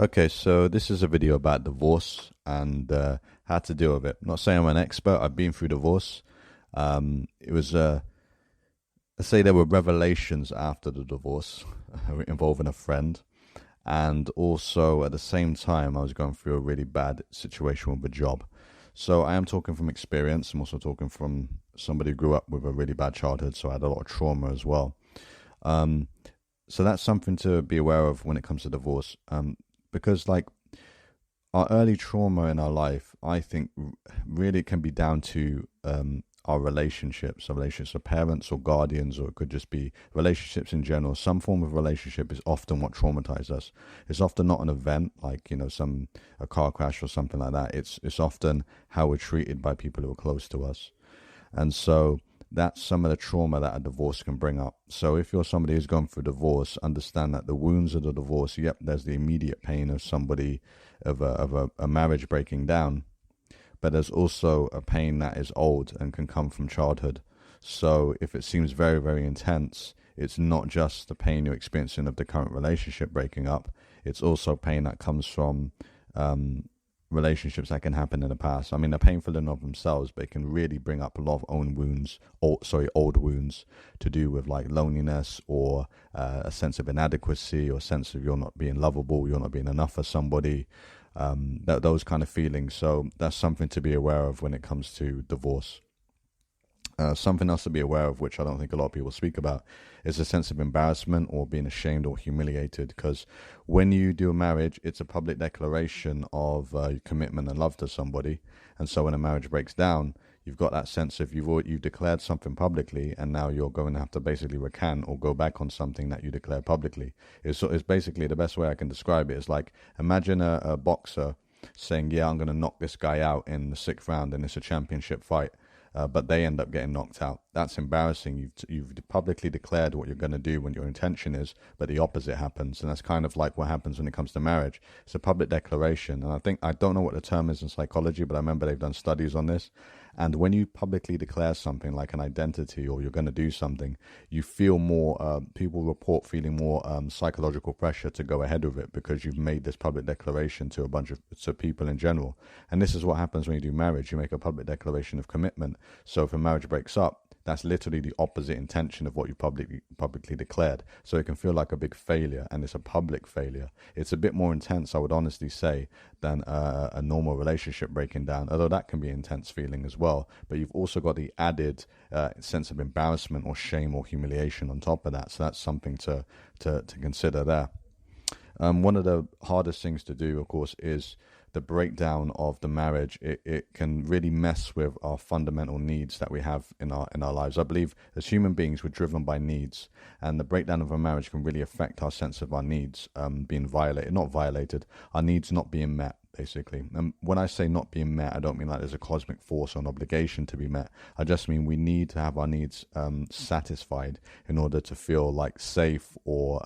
Okay, so this is a video about divorce and how to deal with it. I'm not saying I'm an expert. I've been through divorce. It was, let's say, there were revelations after the divorce involving a friend, and also at the same time, I was going through a really bad situation with a job. So I am talking from experience. I'm also talking from somebody who grew up with a really bad childhood, so I had a lot of trauma as well. Um, so that's something to be aware of when it comes to divorce. Because like our early trauma in our life, I think really can be down to our relationships, so relationships with parents or guardians, or it could just be relationships in general. Some form of relationship is often what traumatizes us. It's often not an event like a car crash or something like that. It's often how we're treated by people who are close to us. And so that's some of the trauma that a divorce can bring up. So if you're somebody who's gone through divorce, understand that the wounds of the divorce, yep, there's the immediate pain of somebody of a marriage breaking down, but there's also a pain that is old and can come from childhood. So if it seems very, very intense, it's not just the pain you're experiencing of the current relationship breaking up. It's also pain that comes from um, relationships that can happen in the past. I mean, they're painful in and of themselves, but it can really bring up a lot of own wounds, old wounds to do with like loneliness or a sense of inadequacy or a sense of you're not being lovable, you're not being enough for somebody, those kind of feelings. So that's something to be aware of when it comes to divorce. Something else to be aware of, which I don't think a lot of people speak about, is a sense of embarrassment or being ashamed or humiliated. Because when you do a marriage, it's a public declaration of commitment and love to somebody. And so when a marriage breaks down, you've got that sense of you've declared something publicly, and now you're going to have to basically recant or go back on something that you declared publicly. It's basically the best way I can describe it is like imagine a boxer saying, "Yeah, I'm going to knock this guy out in the sixth round, and it's a championship fight." But they end up getting knocked out. That's embarrassing. You've publicly declared what you're going to do when your intention is, but the opposite happens, and that's kind of like what happens when it comes to marriage. It's a public declaration, and I don't know what the term is in psychology, but I remember they've done studies on this. And when you publicly declare something like an identity or you're going to do something, you feel more. People report feeling more psychological pressure to go ahead with it because you've made this public declaration to a bunch of people in general. And this is what happens when you do marriage. You make a public declaration of commitment. So if a marriage breaks up, that's literally the opposite intention of what you publicly declared. So it can feel like a big failure, and it's a public failure. It's a bit more intense, I would honestly say, than a normal relationship breaking down, although that can be an intense feeling as well. But you've also got the added sense of embarrassment or shame or humiliation on top of that. So that's something to consider there. One of the hardest things to do, of course, is the breakdown of the marriage. It can really mess with our fundamental needs that we have in our lives. I believe as human beings, we're driven by needs, and the breakdown of a marriage can really affect our sense of our needs being violated, not violated, our needs not being met, basically. And when I say not being met, I don't mean like there's a cosmic force or an obligation to be met. I just mean we need to have our needs satisfied in order to feel like safe or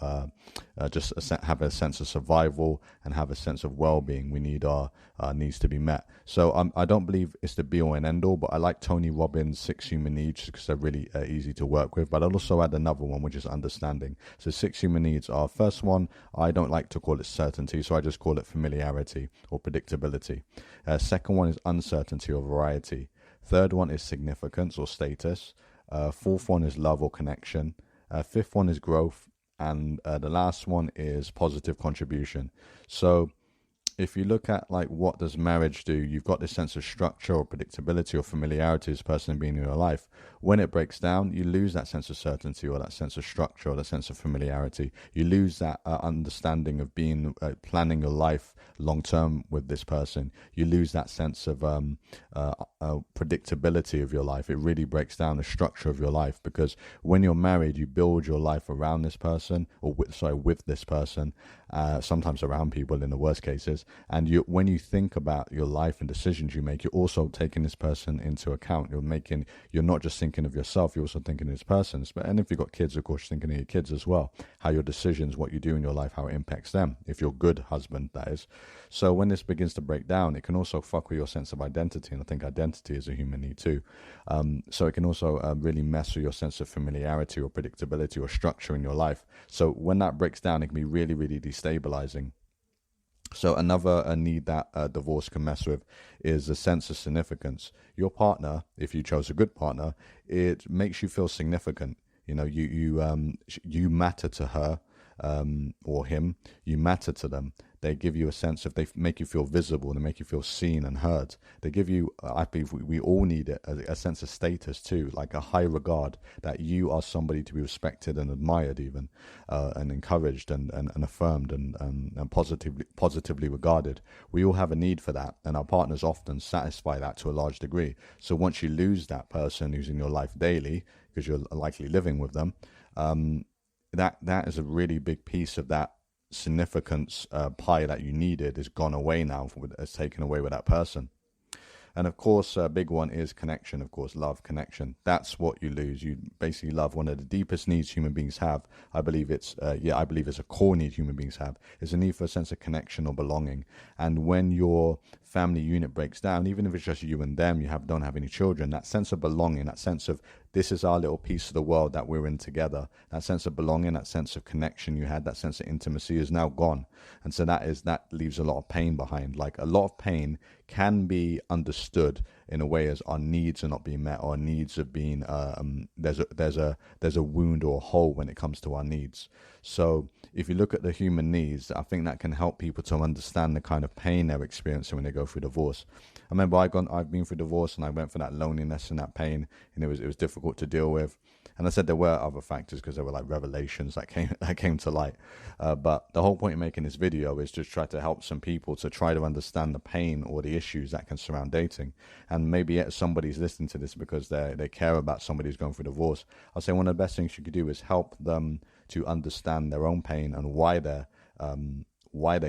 just have a sense of survival and have a sense of well-being. We need our needs to be met. So I don't believe it's the be-all and end-all, but I like Tony Robbins' 6 human needs because they're really easy to work with. But I'll also add another one, which is understanding. So 6 human needs are, first one, I don't like to call it certainty, so I just call it familiarity or predictability. Second one is uncertainty or variety. Third one is significance or status. Fourth one is love or connection. Fifth one is growth. And the last one is positive contribution. So if you look at like what does marriage do, you've got this sense of structure or predictability or familiarity as a person being in your life. When it breaks down, you lose that sense of certainty or that sense of structure or that sense of familiarity. You lose that understanding of being planning your life long term with this person. You lose that sense of predictability of your life. It really breaks down the structure of your life, because when you're married, you build your life around this person, or with this person, sometimes around people in the worst cases. And when you think about your life and decisions you make, you're also taking this person into account. You're not just thinking of yourself, you're also thinking of this person. And if you've got kids, of course, you're thinking of your kids as well. How your decisions, what you do in your life, how it impacts them. If you're a good husband, that is. So when this begins to break down, it can also fuck with your sense of identity. And I think identity is a human need too. So it can also really mess with your sense of familiarity or predictability or structure in your life. So when that breaks down, it can be really, really destabilizing. So another need that divorce can mess with is a sense of significance. Your partner, if you chose a good partner, it makes you feel significant. You know, you matter to her, or him. You matter to them. They give you a sense of, they make you feel visible. They make you feel seen and heard. They give you, I believe we all need it, a sense of status too, like a high regard, that you are somebody to be respected and admired even, and encouraged and affirmed and positively regarded. We all have a need for that, and our partners often satisfy that to a large degree. So once you lose that person who's in your life daily, because you're likely living with them, that is a really big piece of that significance pie that you needed is gone away now, it's taken away with that person. And of course, a big one is connection. Of course, love, connection. That's what you lose. You basically love. One of the deepest needs human beings have, I believe it's a core need human beings have, is a need for a sense of connection or belonging. And when your family unit breaks down, even if it's just you and them, don't have any children, that sense of belonging, that sense of this is our little piece of the world that we're in together, that sense of belonging, that sense of connection you had, that sense of intimacy is now gone. And so that leaves a lot of pain behind. Like, a lot of pain can be understood in a way as our needs are not being met, or our needs have been there's a wound or a hole when it comes to our needs. So if you look at the human needs, I think that can help people to understand the kind of pain they're experiencing when they go through divorce. I remember I've been through divorce, and I went for that loneliness and that pain, and it was difficult to deal with. And I said there were other factors, because there were like revelations that came to light. But the whole point of making this video is just try to help some people to try to understand the pain or the issues that can surround dating. And maybe somebody's listening to this because they care about somebody who's going through divorce. I'll say one of the best things you could do is help them to understand their own pain and why they're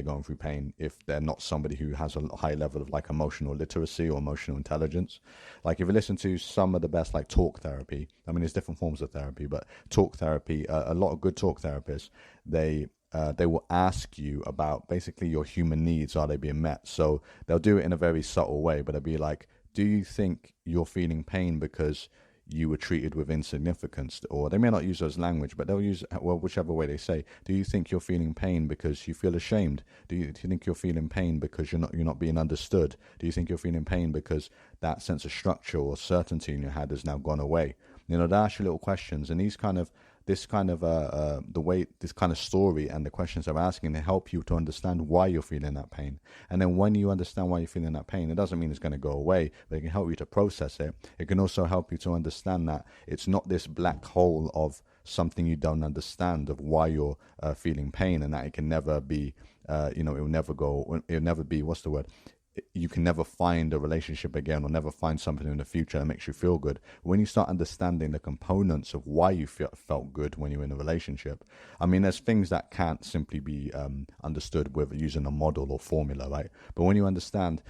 going through pain, if they're not somebody who has a high level of like emotional literacy or emotional intelligence. Like, if you listen to some of the best like talk therapy, I mean, there's different forms of therapy, but talk therapy, a lot of good talk therapists, they will ask you about basically your human needs. Are they being met? So they'll do it in a very subtle way, but they'll be like, do you think you're feeling pain because you were treated with insignificance? Or they may not use those language, but they'll use, well, whichever way they say. Do you think you're feeling pain because you feel ashamed? Do you think you're feeling pain because you're not being understood? Do you think you're feeling pain because that sense of structure or certainty in your head has now gone away? They ask you little questions, and this kind of story and the questions they're asking, they help you to understand why you're feeling that pain. And then when you understand why you're feeling that pain, it doesn't mean it's going to go away, but it can help you to process it. It can also help you to understand that it's not this black hole of something you don't understand of why you're feeling pain, and that it can never be, it'll never be, what's the word? You can never find a relationship again, or never find something in the future that makes you feel good. When you start understanding the components of why you felt good when you're in a relationship, I mean, there's things that can't simply be understood with using a model or formula, right? But when you understand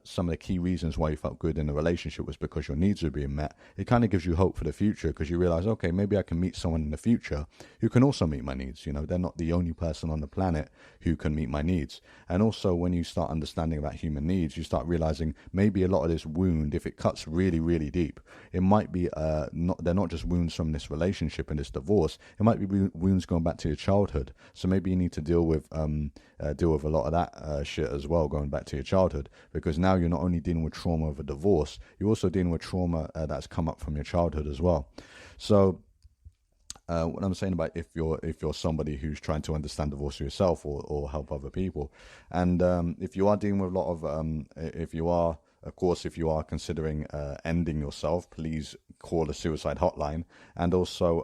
some of the key reasons why you felt good in a relationship was because your needs were being met, it kind of gives you hope for the future, because you realize, okay, maybe I can meet someone in the future who can also meet my needs. They're not the only person on the planet who can meet my needs. And also, when you start understanding about human needs, you start realizing maybe a lot of this wound, if it cuts really, really deep, it might be they're not just wounds from this relationship and this divorce. It might be wounds going back to your childhood. So maybe you need to deal with a lot of that shit as well, going back to your childhood, because now you're not only dealing with trauma of a divorce, you're also dealing with trauma that's come up from your childhood as well. So what I'm saying about if you're somebody who's trying to understand divorce yourself or help other people, and if you are dealing with a lot of if you are considering ending yourself, please call a suicide hotline. And also,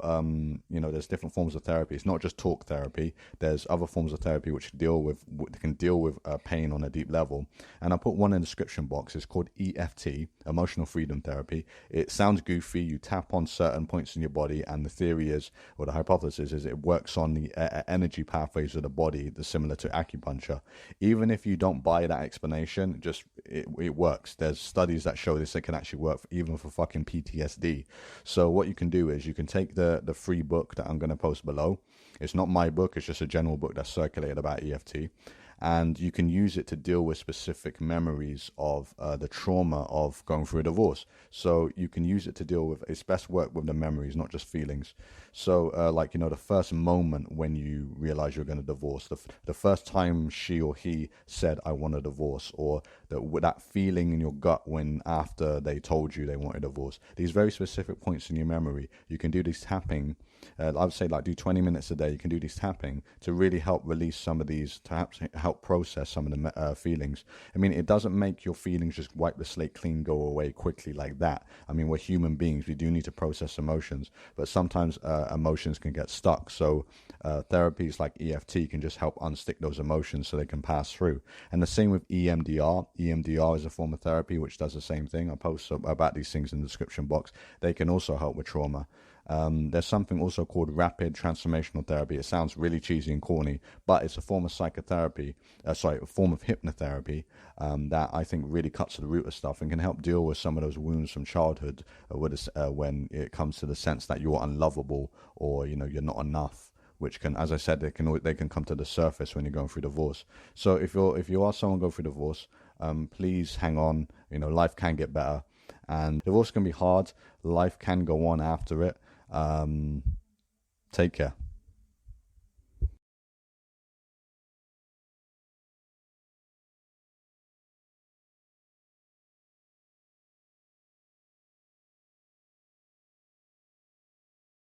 there's different forms of therapy. It's not just talk therapy. There's other forms of therapy which can deal with pain on a deep level. And I put one in the description box. It's called EFT, Emotional Freedom Therapy. It sounds goofy. You tap on certain points in your body, and the theory is, or the hypothesis is, it works on the energy pathways of the body, similar to acupuncture. Even if you don't buy that explanation, it works. There's studies that show this. It can actually work even for fucking PTSD. So what you can do is you can take the free book that I'm going to post below. It's not my book. It's just a general book that's circulated about EFT. and you can use it to deal with specific memories of the trauma of going through a divorce. So you can use it to deal with, it's best work with the memories, not just feelings. So like, the first moment when you realize you're going to divorce, the first time she or he said, I want a divorce, or that feeling in your gut when after they told you they want a divorce. These very specific points in your memory, you can do this tapping. I would say like do 20 minutes a day. You can do these tapping to really help release some of these, to help process some of the feelings. I mean, it doesn't make your feelings just wipe the slate clean, go away quickly like that. I mean, we're human beings. We do need to process emotions, but sometimes emotions can get stuck. So therapies like EFT can just help unstick those emotions so they can pass through. And the same with EMDR. EMDR is a form of therapy which does the same thing. I'll post about these things in the description box. They can also help with trauma. There's something also called rapid transformational therapy. It sounds really cheesy and corny, but it's a form of psychotherapy, a form of hypnotherapy that I think really cuts to the root of stuff and can help deal with some of those wounds from childhood when it comes to the sense that you're unlovable or, you're not enough, which can, as I said, they can come to the surface when you're going through divorce. So if you are someone going through divorce, please hang on. Life can get better, and divorce can be hard. Life can go on after it. Take care.